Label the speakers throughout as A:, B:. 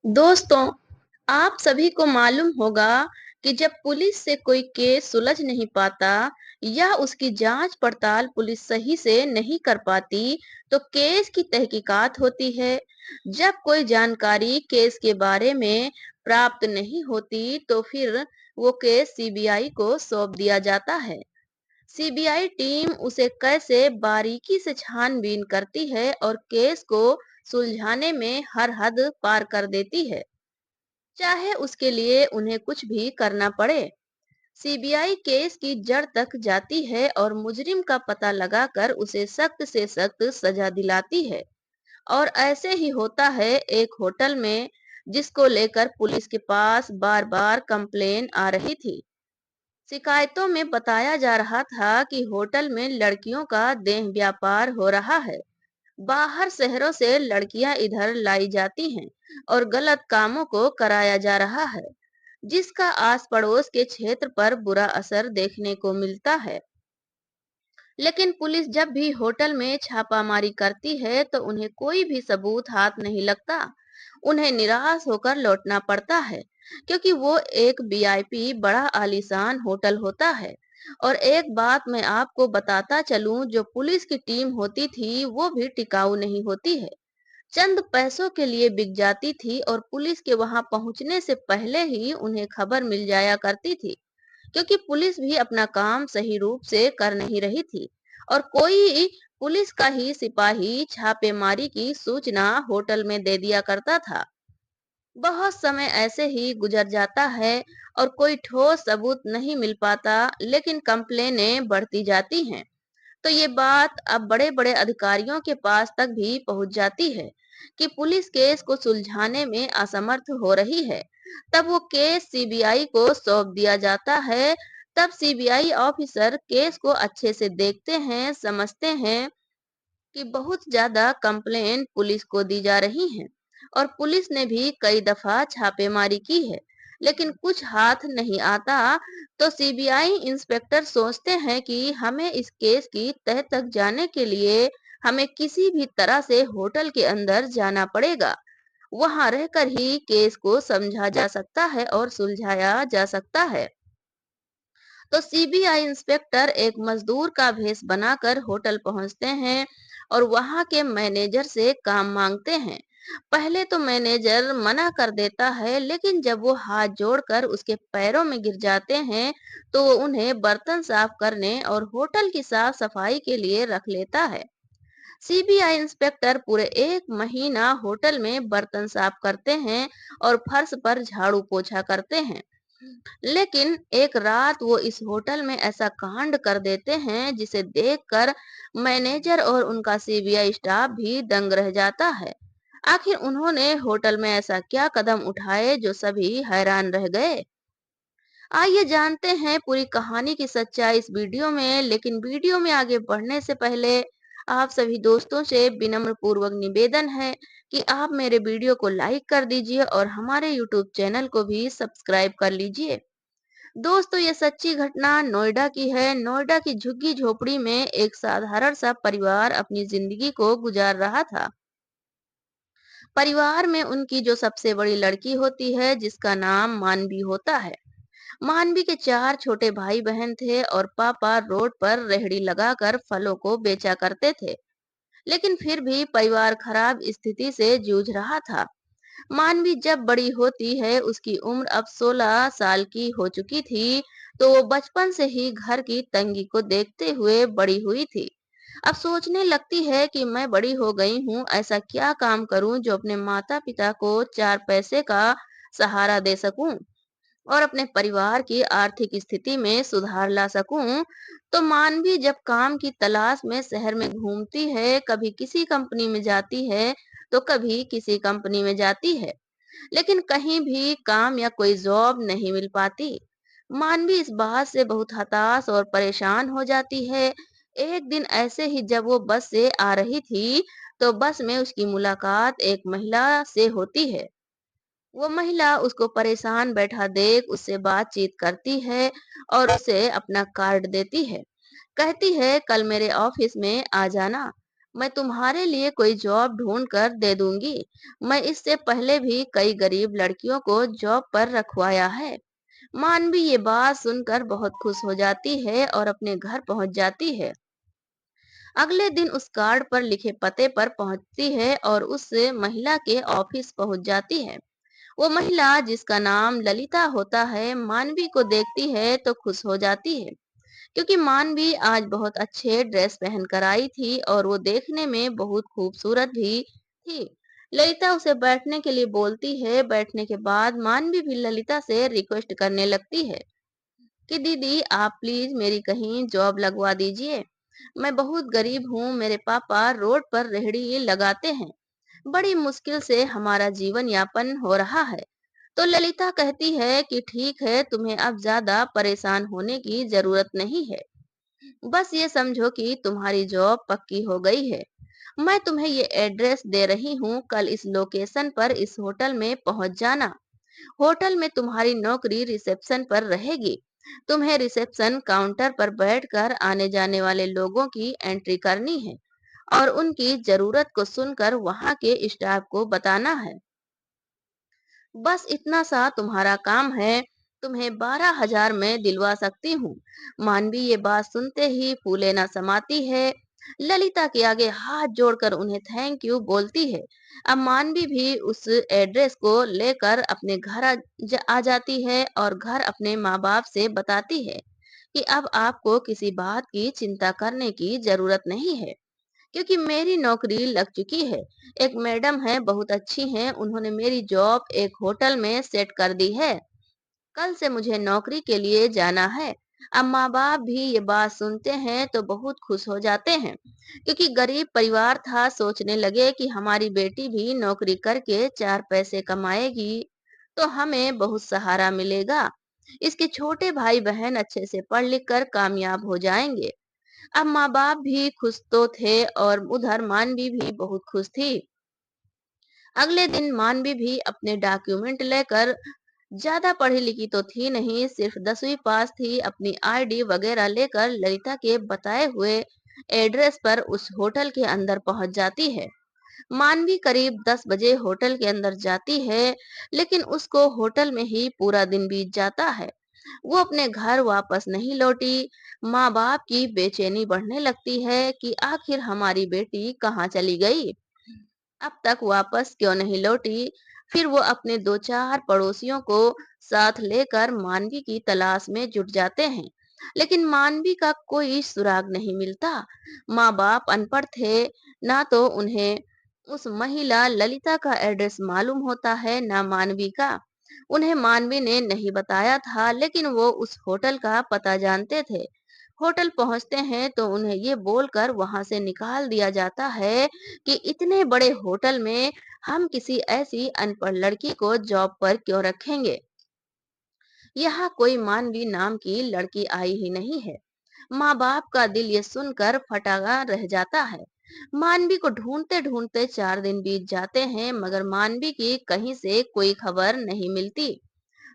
A: दोस्तों, आप सभी को मालूम होगा कि जब पुलिस से कोई केस सुलझ नहीं पाता या उसकी जांच पड़ताल पुलिस सही से नहीं कर पाती, तो केस की तहकीकात होती है। जब कोई जानकारी केस के बारे में प्राप्त नहीं होती, तो फिर वो केस सीबीआई को सौंप दिया जाता है। सीबीआई टीम उसे कैसे बारीकी से छानबीन करती है और केस को सुलझाने में हर हद पार कर देती है, चाहे उसके लिए उन्हें कुछ भी करना पड़े। सीबीआई केस की जड़ तक जाती है और मुजरिम का पता लगाकर उसे सख्त से सख्त सजा दिलाती है। और ऐसे ही होता है एक होटल में, जिसको लेकर पुलिस के पास बार बार कंप्लेन आ रही थी। शिकायतों में बताया जा रहा था कि होटल में लड़कियों का देह व्यापार हो रहा है। बाहर शहरों से लड़कियां इधर लाई जाती हैं और गलत कामों को कराया जा रहा है, जिसका आस पड़ोस के क्षेत्र पर बुरा असर देखने को मिलता है। लेकिन पुलिस जब भी होटल में छापामारी करती है तो उन्हें कोई भी सबूत हाथ नहीं लगता। उन्हें निराश होकर लौटना पड़ता है, क्योंकि वो एक वीआईपी बड़ा आलीशान होटल होता है। और एक बात मैं आपको बताता चलूं, जो पुलिस की टीम होती थी वो भी टिकाऊ नहीं होती है। चंद पैसों के लिए बिक जाती थी और पुलिस के वहां पहुंचने से पहले ही उन्हें खबर मिल जाया करती थी, क्योंकि पुलिस भी अपना काम सही रूप से कर नहीं रही थी। और कोई पुलिस का ही सिपाही छापेमारी की सूचना होटल में दे दिया करता था। बहुत समय ऐसे ही गुजर जाता है और कोई ठोस सबूत नहीं मिल पाता, लेकिन कंप्लेनें बढ़ती जाती हैं। तो ये बात अब बड़े-बड़े अधिकारियों के पास तक भी पहुंच जाती है कि पुलिस केस को सुलझाने में असमर्थ हो रही है। तब वो केस सीबीआई को सौंप दिया जाता है। तब सीबीआई ऑफिसर केस को अच्छे से देखते हैं, समझते हैं कि बहुत ज्यादा कंप्लेन पुलिस को दी जा रही हैं और पुलिस ने भी कई दफा छापेमारी की है, लेकिन कुछ हाथ नहीं आता। तो सीबीआई इंस्पेक्टर सोचते हैं कि हमें इस केस की तह तक जाने के लिए हमें किसी भी तरह से होटल के अंदर जाना पड़ेगा। वहां रहकर ही केस को समझा जा सकता है और सुलझाया जा सकता है। तो सीबीआई इंस्पेक्टर एक मजदूर का भेष बनाकर होटल पहुंचते हैं और वहां के मैनेजर से काम मांगते हैं। पहले तो मैनेजर मना कर देता है, लेकिन जब वो हाथ जोड़कर उसके पैरों में गिर जाते हैं, तो वो उन्हें बर्तन साफ करने और होटल की साफ सफाई के लिए रख लेता है। सीबीआई इंस्पेक्टर पूरे 1 महीना होटल में बर्तन साफ करते हैं और फर्श पर झाड़ू पोछा करते हैं। लेकिन एक रात वो इस होटल में ऐसा कांड कर देते हैं, जिसे देखकर मैनेजर और उनका सीबीआई स्टाफ भी दंग रह जाता है। आखिर उन्होंने होटल में ऐसा क्या कदम उठाए जो सभी हैरान रह गए। आइए जानते हैं पूरी कहानी की सच्चाई इस वीडियो में। लेकिन वीडियो में आगे बढ़ने से पहले आप सभी दोस्तों से विनम्र पूर्वक निवेदन है कि आप मेरे वीडियो को लाइक कर दीजिए और हमारे यूट्यूब चैनल को भी सब्सक्राइब कर लीजिए। दोस्तों, ये सच्ची घटना नोएडा की है। नोएडा की झुग्गी झोपड़ी में एक साधारण सा परिवार अपनी जिंदगी को गुजार रहा था। परिवार में उनकी जो सबसे बड़ी लड़की होती है, जिसका नाम मानवी होता है। मानवी के 4 छोटे भाई बहन थे और पापा रोड पर रेहड़ी लगाकर फलों को बेचा करते थे। लेकिन फिर भी परिवार खराब स्थिति से जूझ रहा था। मानवी जब बड़ी होती है, उसकी उम्र अब 16 साल की हो चुकी थी। तो वो बचपन से ही घर की तंगी को देखते हुए बड़ी हुई थी। अब सोचने लगती है कि मैं बड़ी हो गई हूँ, ऐसा क्या काम करूँ जो अपने माता पिता को 4 पैसे का सहारा दे सकूं और अपने परिवार की आर्थिक स्थिति में सुधार ला सकूं। तो मानवी जब काम की तलाश में शहर में घूमती है, कभी किसी कंपनी में जाती है तो कभी किसी कंपनी में जाती है, लेकिन कहीं भी काम या कोई जॉब नहीं मिल पाती। मानवी इस बात से बहुत हताश और परेशान हो जाती है। एक दिन ऐसे ही जब वो बस से आ रही थी, तो बस में उसकी मुलाकात एक महिला से होती है। वो महिला उसको परेशान बैठा देख उससे बातचीत करती है और उसे अपना कार्ड देती है। कहती है, कल मेरे ऑफिस में आ जाना। मैं तुम्हारे लिए कोई जॉब ढूंढ कर दे दूंगी। मैं इससे पहले भी कई गरीब लड़कियों को जॉब पर रखवाया है। मानवी ये बात सुनकर बहुत खुश हो जाती है और अपने घर पहुंच जाती है। अगले दिन उस कार्ड पर लिखे पते पर पहुंचती है और उस महिला के ऑफिस पहुंच जाती है। वो महिला जिसका नाम ललिता होता है, मानवी को देखती है तो खुश हो जाती है, क्योंकि मानवी आज बहुत अच्छे ड्रेस पहन कर आई थी और वो देखने में बहुत खूबसूरत भी थी। ललिता उसे बैठने के लिए बोलती है। बैठने के बाद मानवी भी ललिता से रिक्वेस्ट करने लगती है कि दीदी आप प्लीज मेरी कहीं जॉब लगवा दीजिए। मैं बहुत गरीब हूँ, मेरे पापा रोड पर रेहड़ी लगाते हैं। बड़ी मुश्किल से हमारा जीवन यापन हो रहा है। तो ललिता कहती है कि ठीक है, तुम्हें अब ज्यादा परेशान होने की जरूरत नहीं है। बस ये समझो कि तुम्हारी जॉब पक्की हो गई है। मैं तुम्हें ये एड्रेस दे रही हूँ, कल इस लोकेशन पर इस होटल में पहुंच जाना। होटल में तुम्हारी नौकरी रिसेप्शन पर रहेगी। तुम्हें रिसेप्शन काउंटर पर बैठकर आने जाने वाले लोगों की एंट्री करनी है और उनकी जरूरत को सुनकर वहां के स्टाफ को बताना है। बस इतना सा तुम्हारा काम है। तुम्हें 12,000 में दिलवा सकती हूँ। मानवी ये बात सुनते ही फूले न समाती है। ललिता के आगे हाथ जोड़कर उन्हें थैंक यू बोलती है। अब मानवी भी उस एड्रेस को लेकर अपने घर आ जाती है और घर अपने माँ बाप से बताती है कि अब आपको किसी बात की चिंता करने की जरूरत नहीं है, क्योंकि मेरी नौकरी लग चुकी है। एक मैडम है, बहुत अच्छी हैं, उन्होंने मेरी जॉब एक होटल में सेट कर दी है। कल से मुझे नौकरी के लिए जाना है। अब माँ बाप भी ये बात सुनते हैं तो बहुत खुश हो जाते हैं, क्योंकि गरीब परिवार था। सोचने लगे कि हमारी बेटी भी नौकरी करके 4 पैसे कमाएगी तो हमें बहुत सहारा मिलेगा। इसके छोटे भाई बहन अच्छे से पढ़ लिख कर कामयाब हो जाएंगे। अब माँ बाप भी खुश तो थे और उधर मानवी भी बहुत खुश थी। अगले दिन मानवी भी अपने डॉक्यूमेंट लेकर, ज्यादा पढ़ी लिखी तो थी नहीं, सिर्फ 10वीं पास थी, अपनी आईडी वगैरह लेकर ललिता के बताए हुए एड्रेस पर उस होटल के अंदर पहुंच जाती है। मानवी करीब 10 बजे होटल के अंदर जाती है, लेकिन उसको होटल में ही पूरा दिन बीत जाता है। वो अपने घर वापस नहीं लौटी। माँ बाप की बेचैनी बढ़ने लगती है कि आखिर हमारी बेटी कहाँ चली गई, अब तक वापस क्यों नहीं लौटी। फिर वो अपने दो चार पड़ोसियों को साथ लेकर मानवी की तलाश में जुट जाते हैं, लेकिन मानवी का कोई सुराग नहीं मिलता। माँ बाप अनपढ़ थे, ना तो उन्हें उस महिला ललिता का एड्रेस मालूम होता है, ना मानवी का। उन्हें मानवी ने नहीं बताया था, लेकिन वो उस होटल का पता जानते थे। होटल पहुंचते हैं तो उन्हें ये बोलकर वहां से निकाल दिया जाता है कि इतने बड़े होटल में हम किसी ऐसी अनपढ़ लड़की को जॉब पर क्यों रखेंगे। यहाँ कोई मानवी नाम की लड़की आई ही नहीं है। माँ बाप का दिल ये सुनकर फटा रह जाता है। मानवी को ढूंढते ढूंढते 4 दिन बीत जाते हैं, मगर मानवी की कहीं से कोई खबर नहीं मिलती।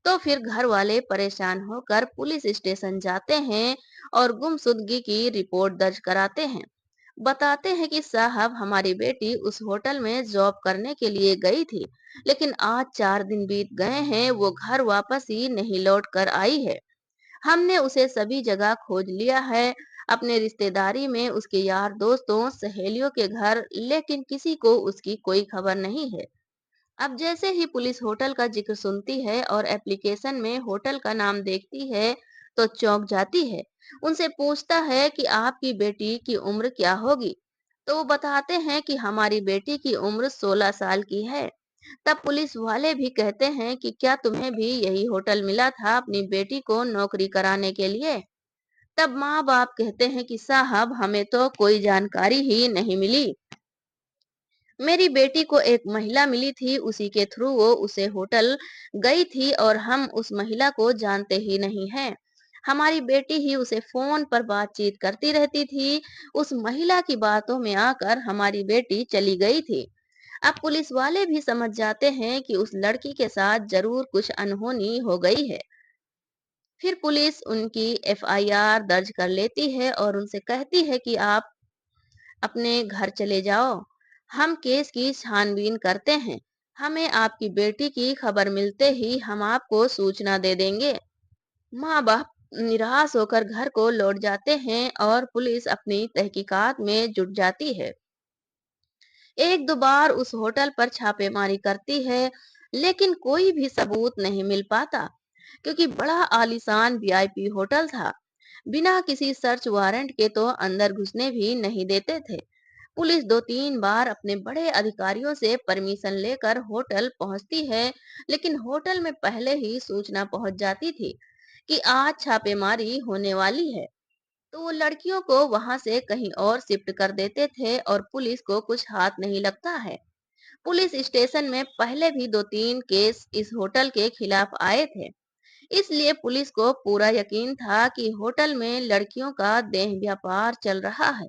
A: तो फिर घर वाले परेशान होकर पुलिस स्टेशन जाते हैं और गुमशुदगी की रिपोर्ट दर्ज कराते हैं। बताते हैं कि साहब, हमारी बेटी उस होटल में जॉब करने के लिए गई थी, लेकिन आज 4 दिन बीत गए हैं, वो घर वापस ही नहीं लौट कर आई है। हमने उसे सभी जगह खोज लिया है, अपने रिश्तेदारी में, उसके यार दोस्तों सहेलियों के घर, लेकिन किसी को उसकी कोई खबर नहीं है। अब जैसे ही पुलिस होटल का जिक्र सुनती है और एप्लीकेशन में होटल का नाम देखती है तो चौंक जाती है। उनसे पूछता है कि आपकी बेटी की उम्र क्या होगी। तो वो बताते हैं कि हमारी बेटी की उम्र 16 साल की है। तब पुलिस वाले भी कहते हैं कि क्या तुम्हें भी यही होटल मिला था अपनी बेटी को नौकरी कराने के लिए। तब माँ बाप कहते हैं कि साहब, हमें तो कोई जानकारी ही नहीं मिली। मेरी बेटी को एक महिला मिली थी, उसी के थ्रू वो उसे होटल गई थी और हम उस महिला को जानते ही नहीं हैं। हमारी बेटी ही उसे फोन पर बातचीत करती रहती थी। उस महिला की बातों में आकर हमारी बेटी चली गई थी। अब पुलिस वाले भी समझ जाते हैं कि उस लड़की के साथ जरूर कुछ अनहोनी हो गई है। फिर पुलिस उनकी एफआईआर दर्ज कर लेती है और उनसे कहती है कि आप अपने घर चले जाओ। हम केस की छानबीन करते हैं। हमें आपकी बेटी की खबर मिलते ही हम आपको सूचना दे देंगे। माँ बाप निराश होकर घर को लौट जाते हैं और पुलिस अपनी तहकीकात में जुट जाती है। एक दो बार उस होटल पर छापेमारी करती है, लेकिन कोई भी सबूत नहीं मिल पाता, क्योंकि बड़ा आलीशान वीआईपी होटल था। बिना किसी सर्च वारंट के तो अंदर घुसने भी नहीं देते थे। पुलिस दो तीन बार अपने बड़े अधिकारियों से परमिशन लेकर होटल पहुंचती है, लेकिन होटल में पहले ही सूचना पहुंच जाती थी कि आज छापेमारी होने वाली है। तो वो लड़कियों को वहां से कहीं और शिफ्ट कर देते थे और पुलिस को कुछ हाथ नहीं लगता है। पुलिस स्टेशन में पहले भी दो तीन केस इस होटल के खिलाफ आए थे, इसलिए पुलिस को पूरा यकीन था कि होटल में लड़कियों का देह व्यापार चल रहा है।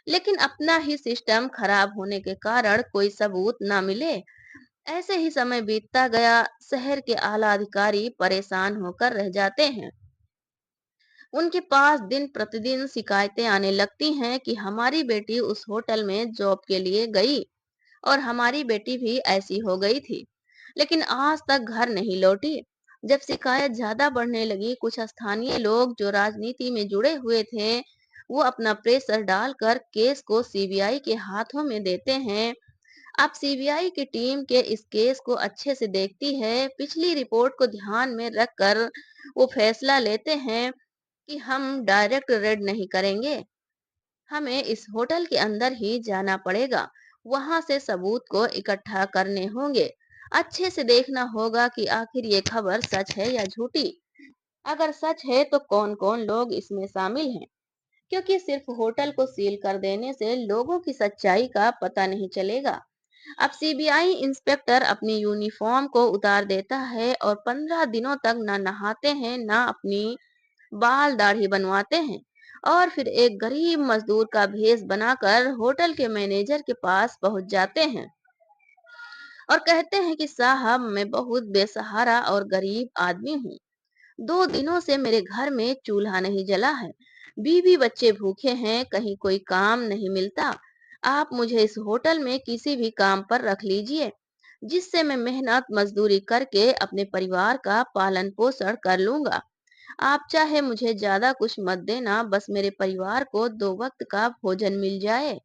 A: लेकिन अपना ही सिस्टम खराब होने के कारण कोई सबूत न मिले। ऐसे ही समय बीतता गया। शहर के आला अधिकारी परेशान होकर रह जाते हैं। उनके पास दिन प्रतिदिन शिकायतें आने लगती हैं कि हमारी बेटी उस होटल में जॉब के लिए गई और हमारी बेटी भी ऐसी हो गई थी, लेकिन आज तक घर नहीं लौटी। जब शिकायत ज्यादा बढ़ने लगी, कुछ स्थानीय लोग जो राजनीति में जुड़े हुए थे, वो अपना प्रेशर डालकर केस को सीबीआई के हाथों में देते हैं। अब सीबीआई की टीम के इस केस को अच्छे से देखती है। पिछली रिपोर्ट को ध्यान में रखकर वो फैसला लेते हैं कि हम डायरेक्ट रेड नहीं करेंगे। हमें इस होटल के अंदर ही जाना पड़ेगा। वहां से सबूत को इकट्ठा करने होंगे। अच्छे से देखना होगा कि आखिर ये खबर सच है या झूठी। अगर सच है तो कौन कौन लोग इसमें शामिल हैं, क्योंकि सिर्फ होटल को सील कर देने से लोगों की सच्चाई का पता नहीं चलेगा। अब सीबीआई इंस्पेक्टर अपनी यूनिफॉर्म को उतार देता है और 15 दिनों तक ना नहाते हैं, ना अपनी बाल दाढ़ी बनवाते हैं, और फिर एक गरीब मजदूर का भेष बनाकर होटल के मैनेजर के पास पहुंच जाते हैं और कहते हैं कि साहब, मैं बहुत बेसहारा और गरीब आदमी हूँ। 2 दिनों से मेरे घर में चूल्हा नहीं जला है। बीवी बच्चे भूखे हैं, कहीं कोई काम नहीं मिलता। आप मुझे इस होटल में किसी भी काम पर रख लीजिए, जिससे मैं मेहनत मजदूरी करके अपने परिवार का पालन पोषण कर लूंगा। आप चाहे मुझे ज्यादा कुछ मत देना, बस मेरे परिवार को 2 वक्त का भोजन मिल जाए,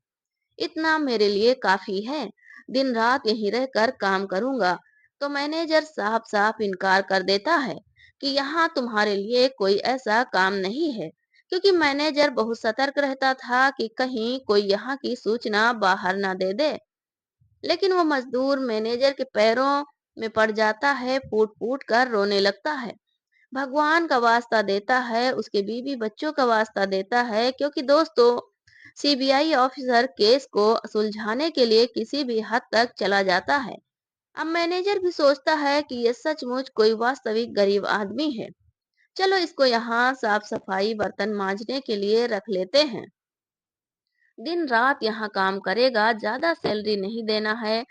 A: इतना मेरे लिए काफी है। दिन रात यहीं रहकर काम करूंगा। तो मैनेजर साफ साफ इनकार कर देता है कि यहाँ तुम्हारे लिए कोई ऐसा काम नहीं है, क्योंकि मैनेजर बहुत सतर्क रहता था कि कहीं कोई यहाँ की सूचना बाहर ना दे दे। लेकिन वो मजदूर मैनेजर के पैरों में पड़ जाता है, फूट फूट कर रोने लगता है, भगवान का वास्ता देता है, उसके बीवी बच्चों का वास्ता देता है, क्योंकि दोस्तों, सीबीआई ऑफिसर केस को सुलझाने के लिए किसी भी हद तक चला जाता है। अब मैनेजर भी सोचता है कि ये सचमुच कोई वास्तविक गरीब आदमी है। चलो इसको यहाँ साफ सफाई बर्तन मांजने के लिए रख लेते हैं। दिन रात यहाँ काम करेगा, ज्यादा सैलरी नहीं देना है,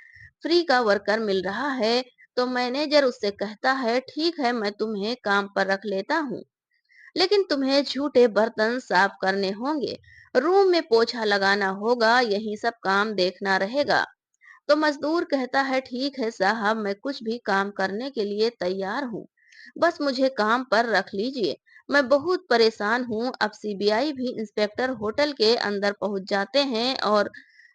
A: फ्री का वर्कर मिल रहा है। तो मैनेजर उससे कहता है, ठीक है, मैं तुम्हें काम पर रख लेता हूँ, लेकिन तुम्हें झूठे बर्तन साफ करने होंगे, रूम में पोछा लगाना होगा, यही सब काम देखना रहेगा। तो मजदूर कहता है, ठीक है साहब, मैं कुछ भी काम करने के लिए तैयार हूँ, बस मुझे काम पर रख लीजिए, मैं बहुत परेशान हूँ। अब सीबीआई भी इंस्पेक्टर होटल के अंदर पहुंच जाते हैं और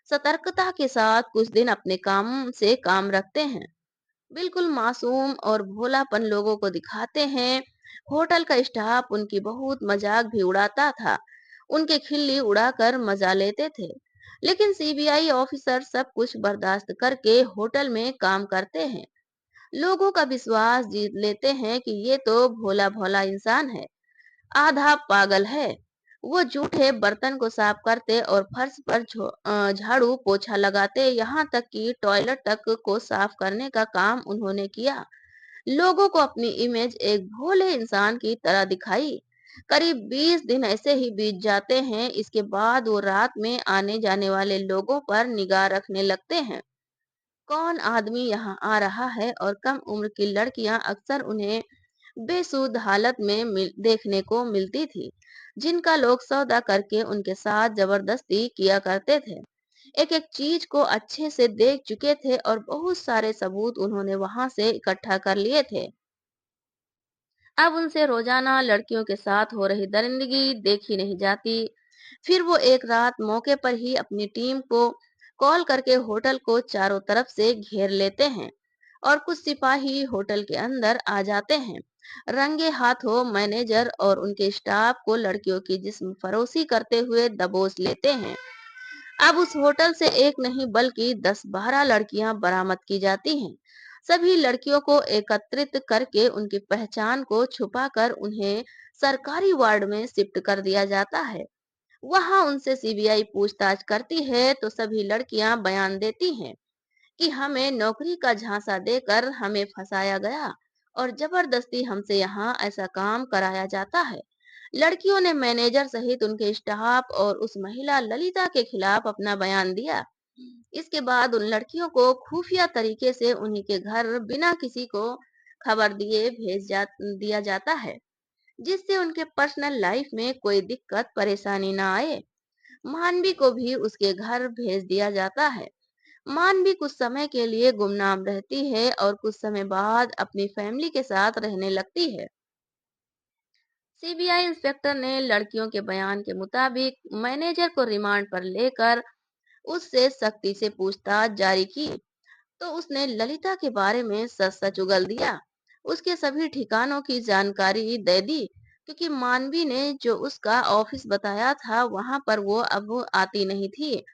A: सतर्कता के साथ कुछ दिन अपने काम से काम रखते हैं। बिल्कुल मासूम और भोलापन लोगों को दिखाते हैं। होटल का स्टाफ उनकी बहुत मजाक भी उड़ाता था, उनके खिल्ली उड़ाकर मजा लेते थे। लेकिन सीबीआई ऑफिसर सब कुछ बर्दाश्त करके होटल में काम करते हैं। लोगों का विश्वास जीत लेते हैं कि ये तो भोला भोला इंसान है, आधा पागल है। वो जूठे बर्तन को साफ करते और फर्श पर झाड़ू पोछा लगाते, यहाँ तक कि टॉयलेट तक को साफ करने का काम उन्होंने किया। लोगों को अपनी इमेज एक भोले इंसान की तरह दिखाई। करीब 20 दिन ऐसे ही बीत जाते हैं। इसके बाद वो रात में आने जाने वाले लोगों पर निगाह रखने लगते हैं। कौन आदमी यहाँ आ रहा है, और कम उम्र की लड़कियां अक्सर उन्हें बेसुध हालत में देखने को मिलती थी। जिनका लोग सौदा करके उनके साथ जबरदस्ती किया करते थे। एक-एक चीज को अच्छे से देख चुके थे और बहुत सारे सबूत उन्होंने वहां से इकट्ठा कर लिए थे। अब उनसे रोजाना लड़कियों के साथ हो रही दरिंदगी देखी नहीं जाती। फिर वो एक रात मौके पर ही अपनी टीम को कॉल करके होटल को चारों तरफ से घेर लेते हैं और कुछ सिपाही होटल के अंदर आ जाते हैं। रंगे हाथों मैनेजर और उनके स्टाफ को लड़कियों की जिस्म फरोशी करते हुए दबोच लेते हैं। अब उस होटल से एक नहीं बल्कि 10-12 लड़कियां बरामद की जाती हैं। सभी लड़कियों को एकत्रित करके उनकी पहचान को छुपाकर उन्हें सरकारी वार्ड में शिफ्ट कर दिया जाता है। वहां उनसे सीबीआई पूछताछ करती है तो सभी लड़कियां बयान देती हैं कि हमें नौकरी का झांसा देकर हमें फंसाया गया और जबरदस्ती हमसे यहाँ ऐसा काम कराया जाता है। लड़कियों ने मैनेजर सहित उनके स्टाफ और उस महिला ललिता के खिलाफ अपना बयान दिया। इसके बाद उन लड़कियों को खुफिया तरीके से उन्हीं के घर बिना किसी को खबर दिए दिया जाता है, जिससे उनके पर्सनल लाइफ में कोई दिक्कत परेशानी ना आए। मानवी को भी उसके घर भेज दिया जाता है। मानवी कुछ समय के लिए गुमनाम रहती है और कुछ समय बाद अपनी फैमिली के साथ रहने लगती है। सीबीआई इंस्पेक्टर ने लड़कियों के बयान के मुताबिक मैनेजर को रिमांड पर लेकर उससे सख्ती से पूछताछ जारी की, तो उसने ललिता के बारे में सच सच उगल दिया। उसके सभी ठिकानों की जानकारी दे दी, क्योंकि मानवी ने जो उसका ऑफिस बताया था वहां पर वो अब आती नहीं थी।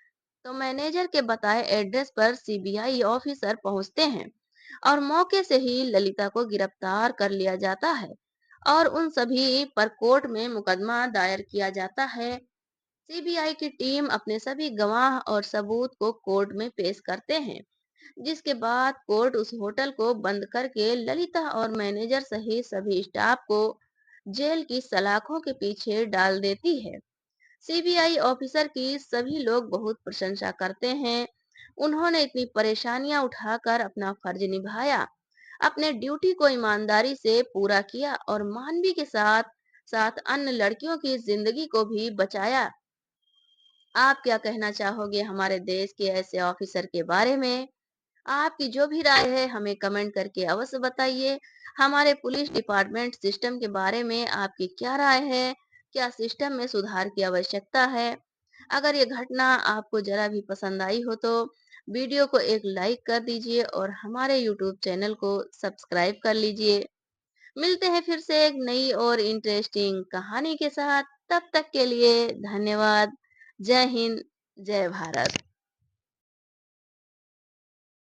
A: तो मैनेजर के बताए एड्रेस पर सीबीआई ऑफिसर पहुंचते हैं और मौके से ही ललिता को गिरफ्तार कर लिया जाता है और उन सभी पर कोर्ट में मुकदमा दायर किया जाता है। सीबीआई की टीम अपने सभी गवाह और सबूत को कोर्ट में पेश करते हैं, जिसके बाद कोर्ट उस होटल को बंद करके ललिता और मैनेजर सहित सभी स्टाफ को जेल की सलाखों के पीछे डाल देती है। सीबीआई ऑफिसर की सभी लोग बहुत प्रशंसा करते हैं। उन्होंने इतनी परेशानियां उठाकर अपना फर्ज निभाया, अपने ड्यूटी को ईमानदारी से पूरा किया और मानवी के साथ साथ अन्य लड़कियों की जिंदगी को भी बचाया। आप क्या कहना चाहोगे हमारे देश के ऐसे ऑफिसर के बारे में? आपकी जो भी राय है हमें कमेंट करके अवश्य बताइए। हमारे पुलिस डिपार्टमेंट सिस्टम के बारे में आपकी क्या राय है? क्या सिस्टम में सुधार की आवश्यकता है? अगर ये घटना आपको जरा भी पसंद आई हो तो वीडियो को एक लाइक कर दीजिए और हमारे यूट्यूब चैनल को सब्सक्राइब कर लीजिए। मिलते हैं फिर से एक नई और इंटरेस्टिंग कहानी के साथ। तब तक के लिए धन्यवाद। जय हिंद, जय भारत।